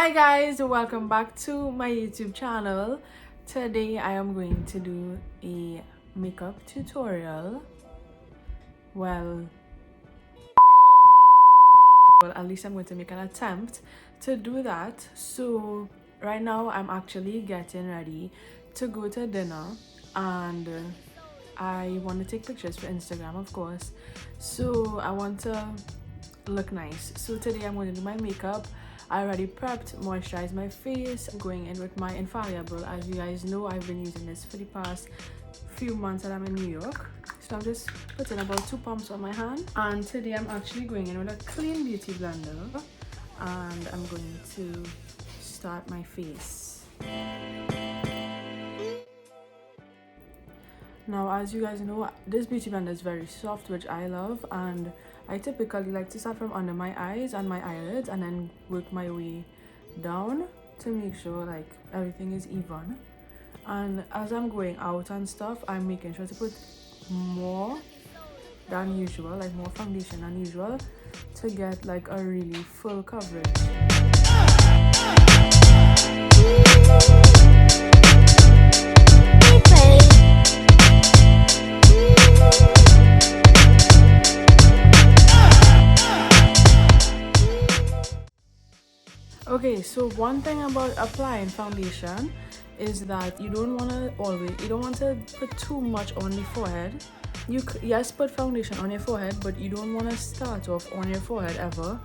Hi guys, welcome back to my YouTube channel. Today I am going to do a makeup tutorial. Well, at least I'm going to make an attempt to do that. So right now I'm actually getting ready to go to dinner, and I want to take pictures for Instagram, of course. So I want to look nice. So today I'm going to do my makeup. I already prepped, moisturized my face. I'm going in with my Infallible. As you guys know, I've been using this for the past few months that I'm in New York. So I'm just putting about 2 pumps on my hand. And today I'm actually going in with a clean beauty blender. And I'm going to start my face. Now, as you guys know, this beauty blender is very soft, which I love, and I typically like to start from under my eyes and my eyelids and then work my way down to make sure like everything is even. And as I'm going out and stuff, I'm making sure to put more than usual, like more foundation than usual, to get like a really full coverage. Okay, so one thing about applying foundation is that you don't want to put too much on the forehead. Yes, put foundation on your forehead, but you don't want to start off on your forehead ever,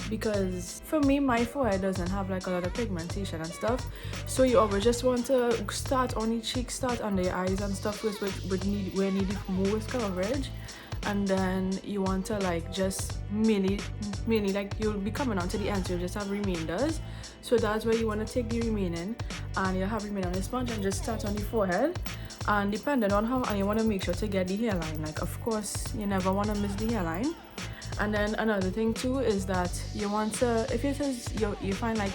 because for me, my forehead doesn't have like a lot of pigmentation and stuff, so you always just want to start on the cheeks, start under your eyes and stuff where need the most coverage. And then you want to like just mainly like you'll be coming on to the end, so you'll just have remainders. So that's where you want to take the remaining, and you'll have remain on the sponge and just start on the forehead. And depending on how, and you want to make sure to get the hairline, like of course you never want to miss the hairline. And then another thing too is that you want to, if it is you find like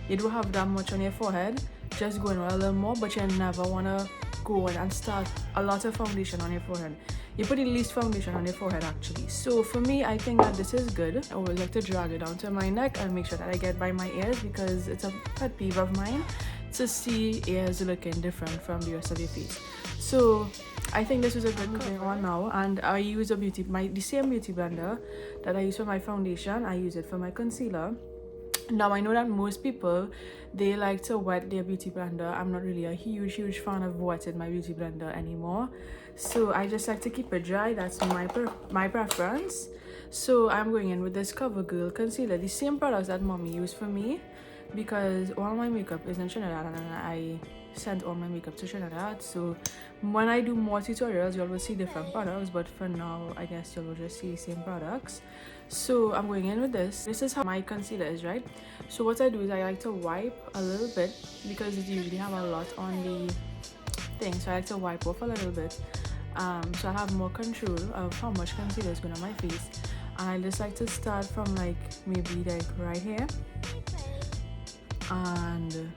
you don't have that much on your forehead, just go in a little more, but you never want to go in and start a lot of foundation on your forehead. You put the least foundation on your forehead actually. So for me, I think that this is good. I always like to drag it down to my neck and make sure that I get by my ears, because it's a pet peeve of mine to see ears looking different from the rest of your face. So I think this is a good going on now, and I use the same beauty blender that I use for my foundation. I use it for my concealer. Now I know that most people, they like to wet their beauty blender. I'm not really a huge fan of wetting my beauty blender anymore, so I just like to keep it dry. That's my preference. So I'm going in with this CoverGirl concealer, the same products that mommy used for me, because all my makeup is in Trinidad and I sent all my makeup to Trinidad. So when I do more tutorials, you'll see different products, but for now I guess you'll just see the same products. So I'm going in with this. This is how my concealer is, right? So what I do is I like to wipe a little bit, because it usually have a lot on the thing, so I like to wipe off a little bit, so I have more control of how much concealer is going on my face. And I just like to start from like maybe like right here and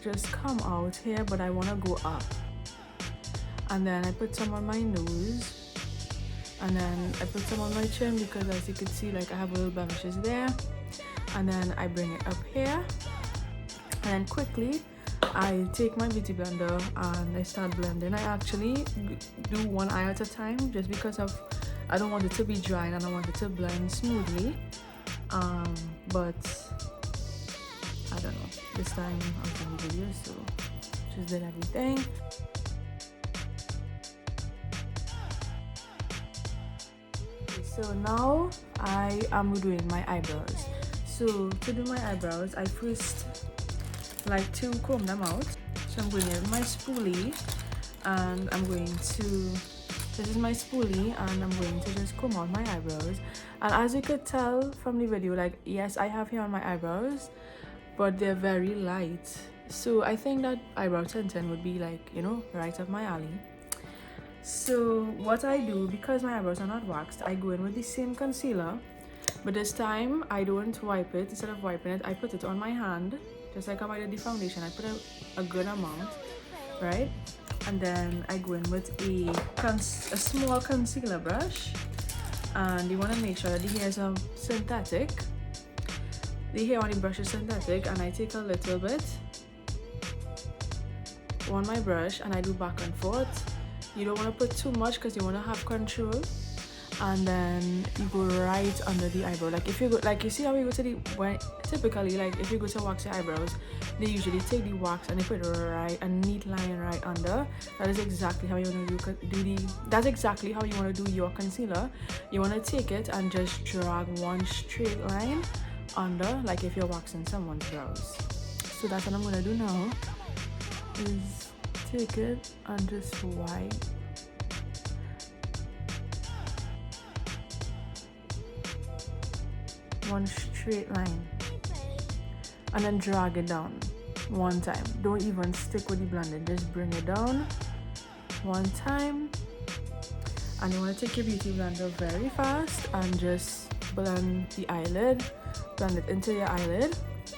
just come out here, but I want to go up, and then I put some on my nose, and then I put some on my chin, because as you can see, like I have little blemishes there. And then I bring it up here, and then quickly I take my beauty blender and I start blending. I actually do one eye at a time, just because I don't want it to be dry and I want it to blend smoothly. But I don't know, this time I was in the video, so just did everything. So now I am doing my eyebrows. So to do my eyebrows, I first like to comb them out. So I'm going in with my spoolie, and this is my spoolie, and I'm going to just comb out my eyebrows. And as you could tell from the video, like yes, I have hair on my eyebrows, but they're very light. So I think that eyebrow tinting would be like, you know, right up my alley. So what I do, because my eyebrows are not waxed, I go in with the same concealer, but this time I don't wipe it. Instead of wiping it, I put it on my hand, just like how I did the foundation. I put a good amount, right? And then I go in with a small concealer brush, and you want to make sure that the hairs are synthetic. the hair on the brush is synthetic, and I take a little bit on my brush and I do back and forth. You don't want to put too much because you want to have control, and then you go right under the eyebrow. Like if you go, like you see how we go to the, when typically like if you go to wax your eyebrows, they usually take the wax and they put right a neat line right under. That is exactly how you want to that's exactly how you want to do your concealer. You want to take it and just drag one straight line under, like if you're waxing someone's brows. So that's what I'm gonna do now, is take it and just wipe one straight line and then drag it down one time. Don't even stick with the blending, just bring it down one time. And you want to take your beauty blender very fast and just blend the eyelid, blend it into your eyelid.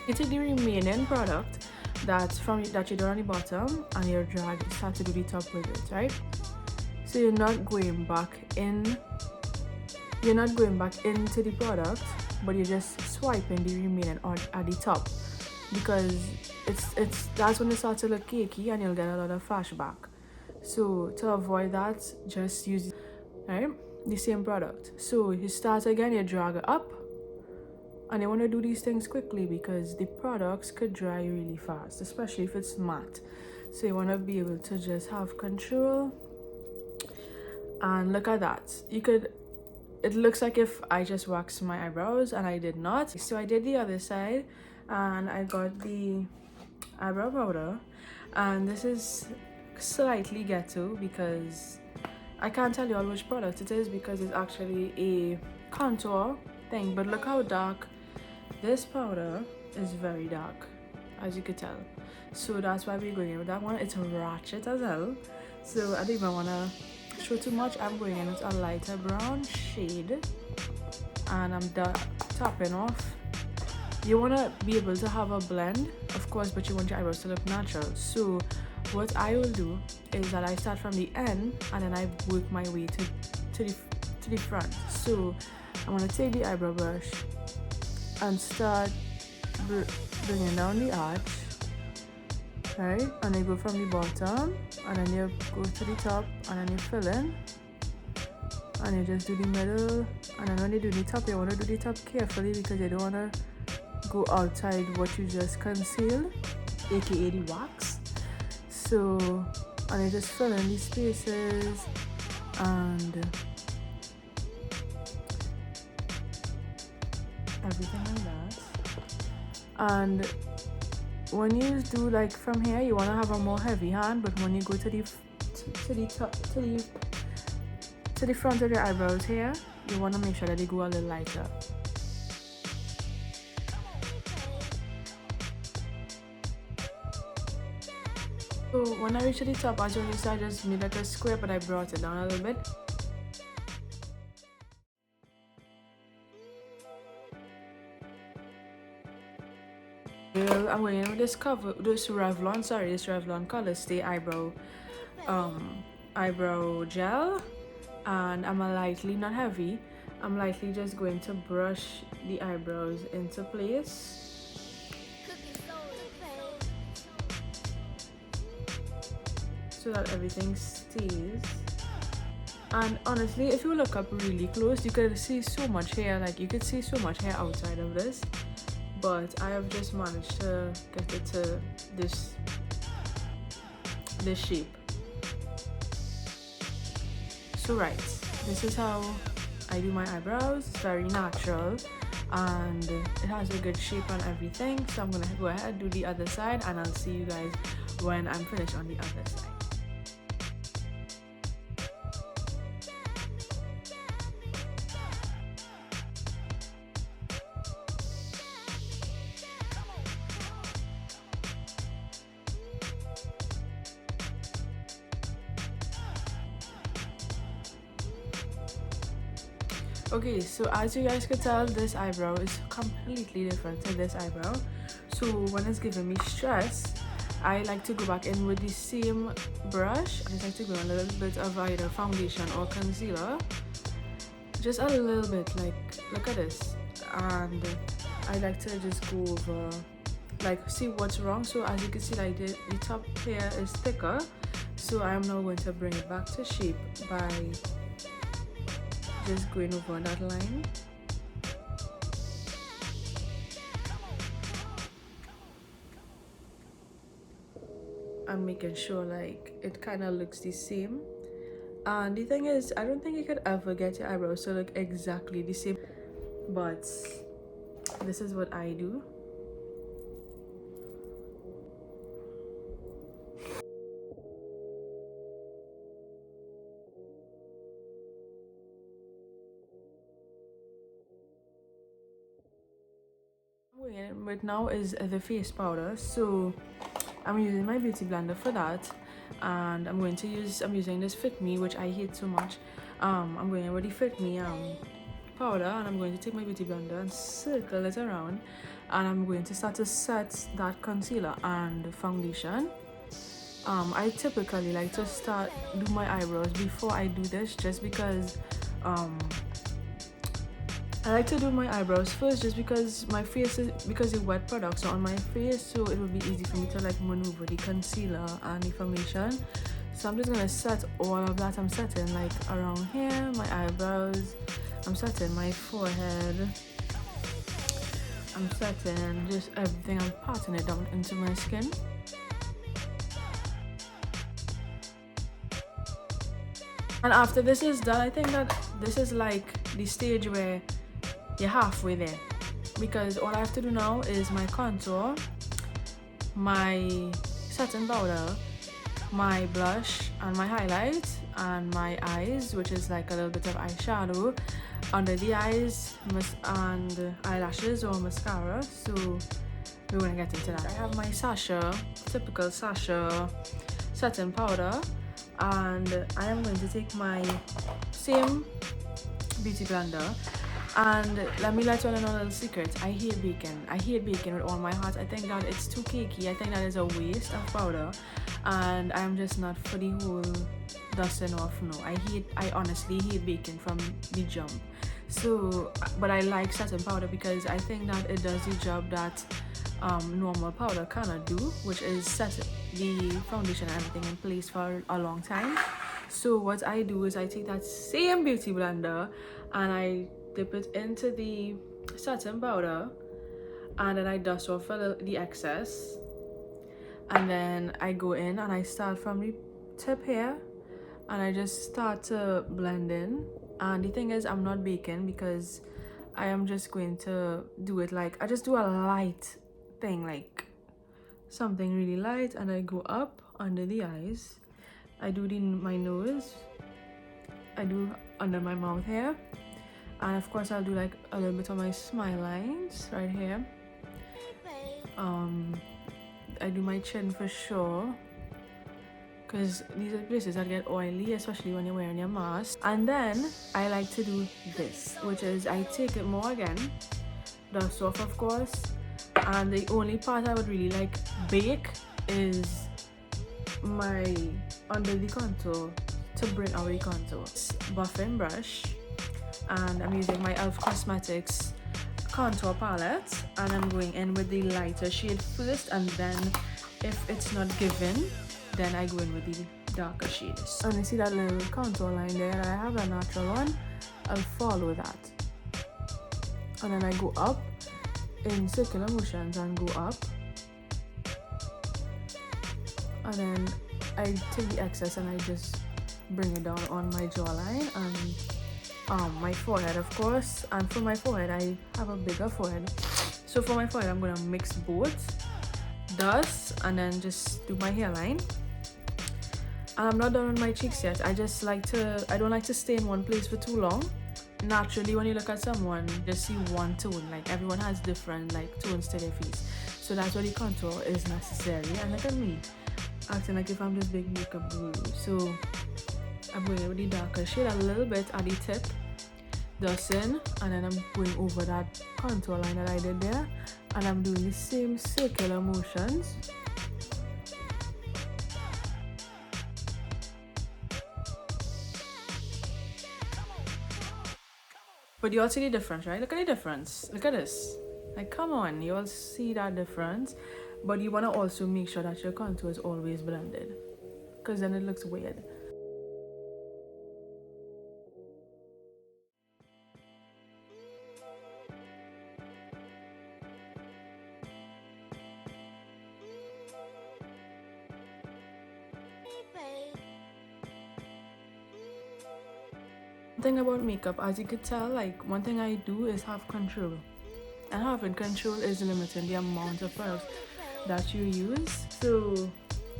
You take the remaining product that you do on the bottom and you start to do the top with it, right? So you're not going back into the product, but you're just swiping the remaining at the top, because that's when it starts to look cakey and you'll get a lot of flashback. So to avoid that, just use the same product. So you start again, you drag it up, and you want to do these things quickly because the products could dry really fast, especially if it's matte. So you want to be able to just have control. And look at that, it looks like if I just waxed my eyebrows, and I did not. So I did the other side and I got the eyebrow powder, and this is slightly ghetto because I can't tell you all which product it is because it's actually a contour thing, but look how dark this powder is. Very dark, as you could tell. So that's why we're going in with that one. It's ratchet as hell, so I don't even want to show too much. I'm going in with a lighter brown shade and I'm topping off. You want to be able to have a blend, of course, but you want your eyebrows to look natural. So what I will do is that I start from the end and then I work my way to the front. So I'm going to take the eyebrow brush and start bringing down the arch, right? And I go from the bottom and then you go to the top and then you fill in and you just do the middle. And then when you do the top, you want to do the top carefully because you don't want to go outside what you just concealed, aka the wax. So, and you just fill in these spaces and everything like that. And when you do like from here, you want to have a more heavy hand, but when you go to the front of your eyebrows here, you want to make sure that they go a little lighter. So when I reach to the top, as you notice, I just made like a square, but I brought it down a little bit. I'm going in with this Revlon Color Stay eyebrow gel, and I'm lightly, not heavy, I'm lightly just going to brush the eyebrows into place. So that everything stays. And honestly, if you look up really close, you could see so much hair, like you could see so much hair outside of this, but I have just managed to get it to this shape. So right, this is how I do my eyebrows. It's very natural and it has a good shape and everything. So I'm gonna go ahead and do the other side, and I'll see you guys when I'm finished on the other side. Okay, so as you guys could tell, this eyebrow is completely different to this eyebrow. So when it's giving me stress, I like to go back in with the same brush. I just like to go a little bit of either foundation or concealer, just a little bit, like look at this, and I like to just go over, like, see what's wrong. So as you can see, like the top here is thicker, so I am now going to bring it back to shape by just going over that line. And making sure like it kind of looks the same. And the thing is, I don't think you could ever get your eyebrows to look exactly the same, but this is what I do. What I'm going in with now is the face powder, so I'm using my beauty blender for that, and I'm using this Fit Me, which I hate so much. I'm going in with the Fit Me powder, and I'm going to take my beauty blender and circle it around, and I'm going to start to set that concealer and foundation. I typically like to do my eyebrows before I do this, just because I like to do my eyebrows first, just because the wet products are on my face, so it will be easy for me to like maneuver the concealer and the foundation. So I'm just gonna set all of that. I'm setting like around here, my eyebrows, I'm setting my forehead, I'm setting just everything. I'm patting it down into my skin. And after this is done, I think that this is like the stage where you're halfway there, because all I have to do now is my contour, my setting powder, my blush, and my highlight, and my eyes, which is like a little bit of eyeshadow under the eyes, and eyelashes or mascara. So we're gonna get into that. I have my typical Sasha setting powder, and I am going to take my same beauty blender. And let me let you know a little secret. I hate baking. I hate baking with all my heart. I think that it's too cakey. I think that is a waste of powder, and I'm just not for the whole dusting off. No, I honestly hate baking from the jump. So, but I like setting powder because I think that it does the job that normal powder cannot do, which is set the foundation and everything in place for a long time. So what I do is I take that same beauty blender and I dip it into the setting powder, and then I dust off the excess, and then I go in and I start from the tip here and I just start to blend in. And the thing is, I'm not baking because I am just going to do it like, I just do a light thing, like something really light, and I go up under the eyes, I do my nose, I do under my mouth here, and of course I'll do like a little bit of my smile lines right here. I do my chin for sure, because these are places that get oily, especially when you're wearing your mask. And then I like to do this, which is I take it more again, dust off of course, and the only part I would really like bake is my under the contour, to bring out the contour. Buffing brush, and I'm using my e.l.f. Cosmetics contour palette, and I'm going in with the lighter shade first, and then if it's not given, then I go in with the darker shades. And you see that little contour line there? I have a natural one. I'll follow that, and then I go up in circular motions and go up, and then I take the excess and I just bring it down on my jawline and my forehead, of course. And for my forehead, I have a bigger forehead, so for my forehead I'm gonna mix both dust and then just do my hairline. And I'm not done with my cheeks yet. I don't like to stay in one place for too long. Naturally, when you look at someone, you just see one tone. Like, everyone has different like tones to their face, so that's why the contour is necessary. And look at me acting like if I'm this big makeup guru. So I'm going with the darker shade a little bit at the tip, dusting, and then I'm going over that contour line that I did there, and I'm doing the same circular motions. But you all see the difference, right? Look at the difference. Look at this. Like, come on, you all see that difference. But you want to also make sure that your contour is always blended, because then it looks weird. Thing about makeup, as you could tell, like, one thing I do is have control, and having control is limiting the amount of products that you use. So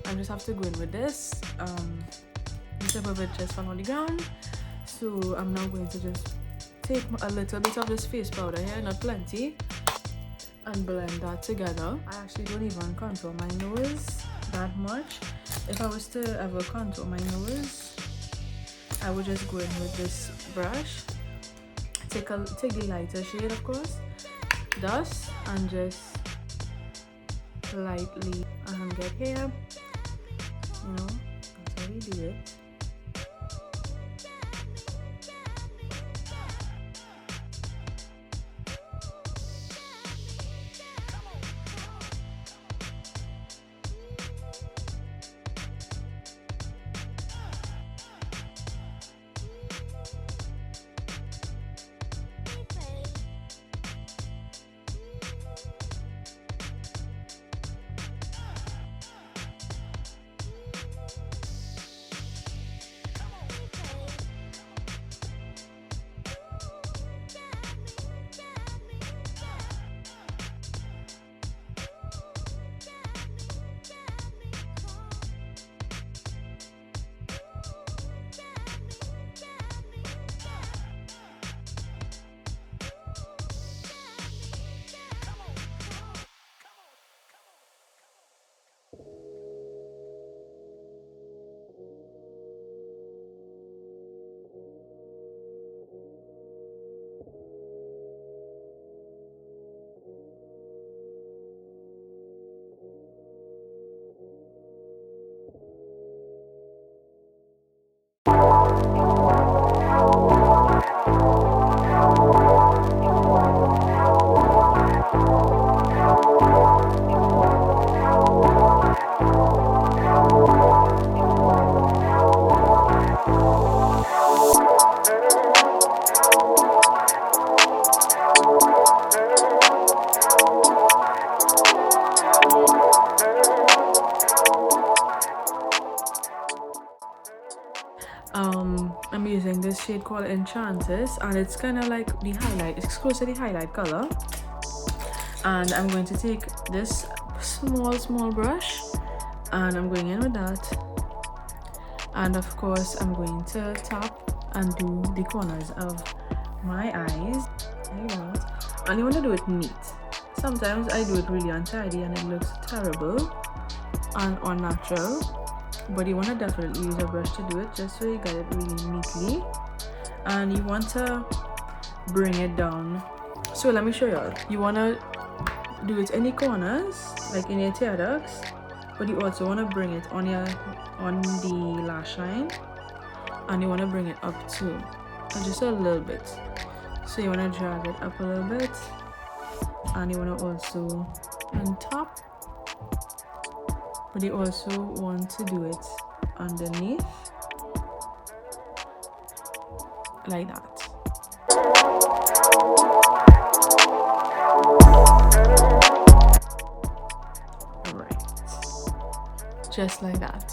I just have to go in with this. The tip of it just fell on the ground, so I'm now going to just take a little bit of this face powder here, not plenty, and blend that together. I actually don't even contour my nose that much. If I was to ever contour my nose, I would just go in with this brush, take the lighter shade, of course, dust, and just lightly get here. You know, that's how we do it. I'm using this shade called Enchantress, and it's kind of like the highlight, it's close to the highlight color. And I'm going to take this small brush, and I'm going in with that, and of course I'm going to tap and do the corners of my eyes like that. And you want to do it neat. Sometimes I do it really untidy and it looks terrible and unnatural, but you want to definitely use a brush to do it, just so you get it really neatly. And you want to bring it down. So let me show you. You want to do it in the corners, like in your tear ducts, but you also want to bring it on the lash line, and you want to bring it up too, and just a little bit. So you want to drag it up a little bit, and you want to also on top, but you also want to do it underneath like that. Just like that.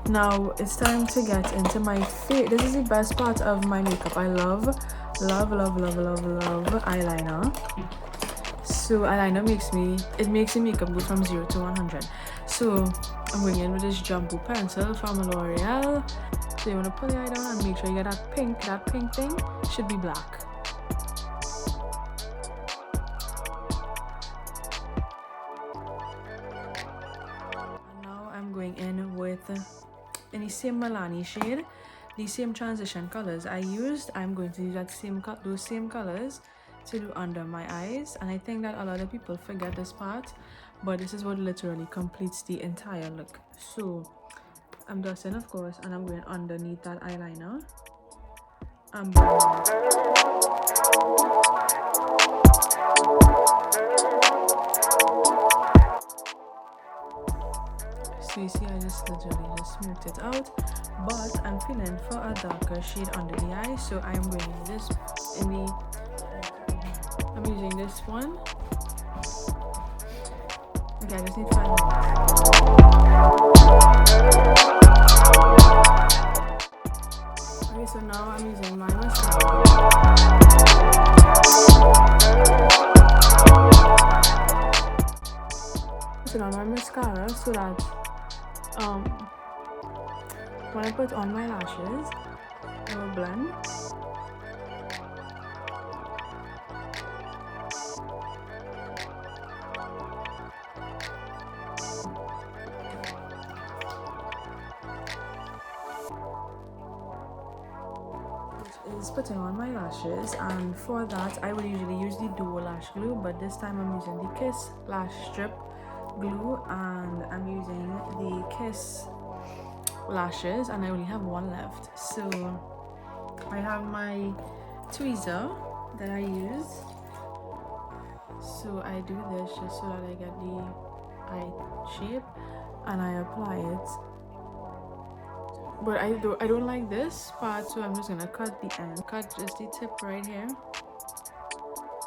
Now it's time to get into my face. This is the best part of my makeup. I love eyeliner. So eyeliner makes the makeup go from 0 to 100. So I'm going in with this jumbo pencil from L'Oreal. So you want to pull the eye down and make sure you get that pink thing should be black. Going in with in the same Milani shade, the same transition colors I used. I'm going to use those same colors to do under my eyes, and I think that a lot of people forget this part, but this is what literally completes the entire look. So I'm dusting, of course, and I'm going underneath that eyeliner. I'm So you see, I just literally just smoked it out. But I'm feeling for a darker shade under the eye, so I'm going to use this I'm using this one. Okay, I just need 5 minutes. Okay, so now I'm using my mascara. Put on my mascara so that when I put on my lashes, it will blend. Is putting on my lashes, and for that I would usually use the Duo lash glue, but this time I'm using the Kiss lash strip glue, and I'm using the Kiss lashes, and I only have one left. So I have my tweezer that I use, so I do this just so that I get the eye shape, and I apply it. But I don't like this part, so I'm just gonna cut the end. Cut just the tip right here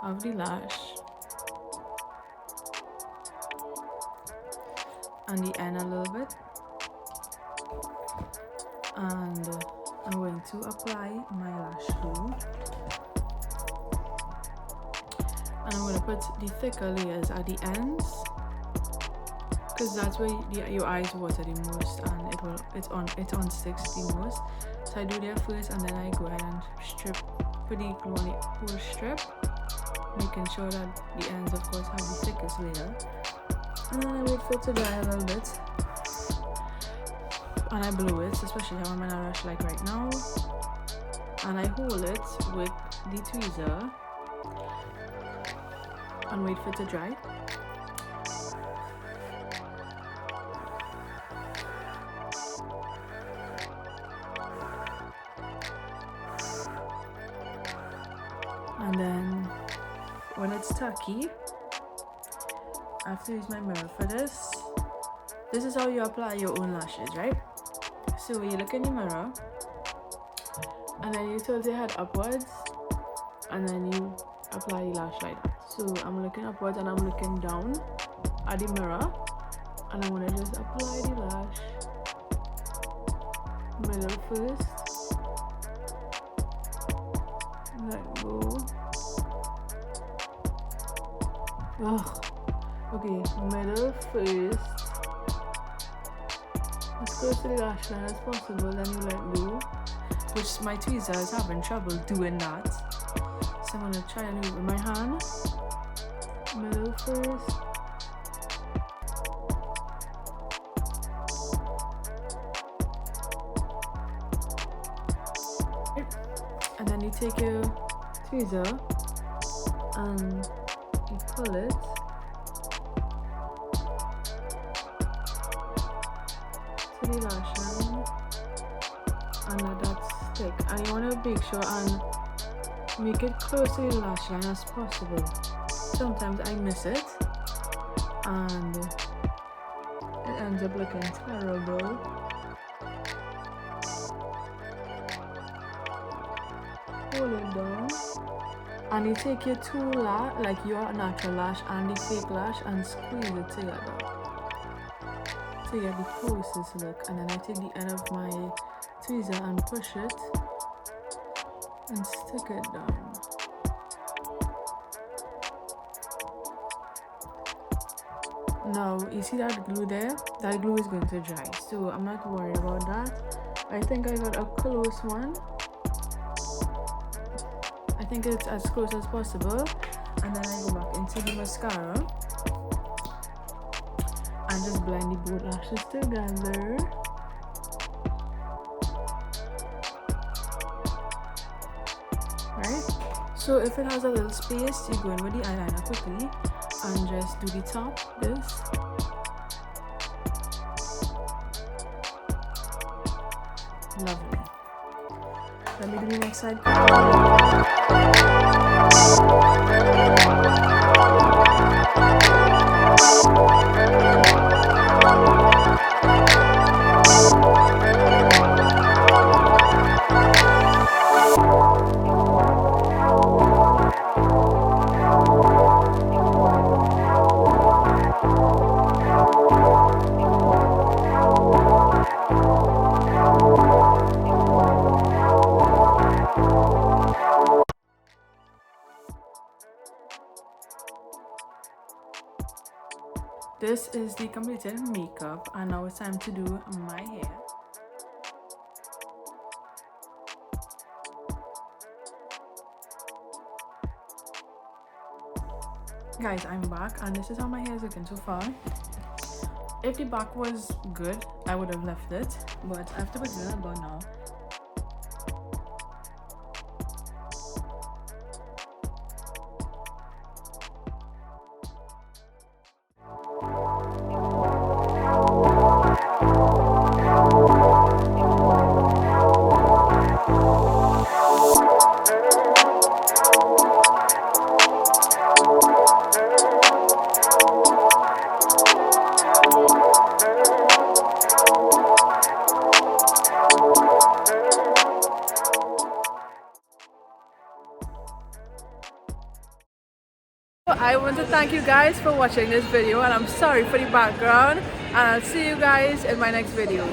of the lash and the end a little bit, and I'm going to apply my lash glue, and I'm going to put the thicker layers at the ends, because that's where your eyes water the most, and it unsticks the most. So I do there first, and then I go ahead and strip, put the glue on the whole strip, making sure that the ends of course have the thickest layer, and then I wait for it to dry a little bit, and I blow it, especially how I'm in a rush like right now, and I hold it with the tweezer and wait for it to dry. And then when it's tacky, I have to use my mirror for this. This is how you apply your own lashes, right? So you look in the mirror, and then you tilt your head upwards, and then you apply the lash like that. So I'm looking upwards and I'm looking down at the mirror, and I'm gonna just apply the lash middle first. Let go. Okay, middle first, as close to the lash line as possible, then you let go, which my tweezer is having trouble doing that, so I'm gonna try and do it with my hand. Middle first, and then you take your tweezer and you pull it to the lash line and let that stick, and you want to make sure and make it close to the lash line as possible. Sometimes I miss it and it ends up looking terrible. Hold it down, and you take your two like your natural lash and the fake lash, and squeeze it together to get the closest look. And then I take the end of my tweezer and push it and stick it down. Now you see that glue there? That glue is going to dry, so I'm not worried about that. I think I got a close one. I think it's as close as possible, and then I go back into the mascara and just blend the both lashes together. Right? So if it has a little space, you go in with the eyeliner quickly and just do the top, this. Lovely. Let me do the next side. This is the completed makeup, and now it's time to do my hair. Guys, I'm back, and this is how my hair is looking so far. If the back was good, I would have left it, but I have to put it in a bun now. I want to thank you guys for watching this video, and I'm sorry for the background, and I'll see you guys in my next video.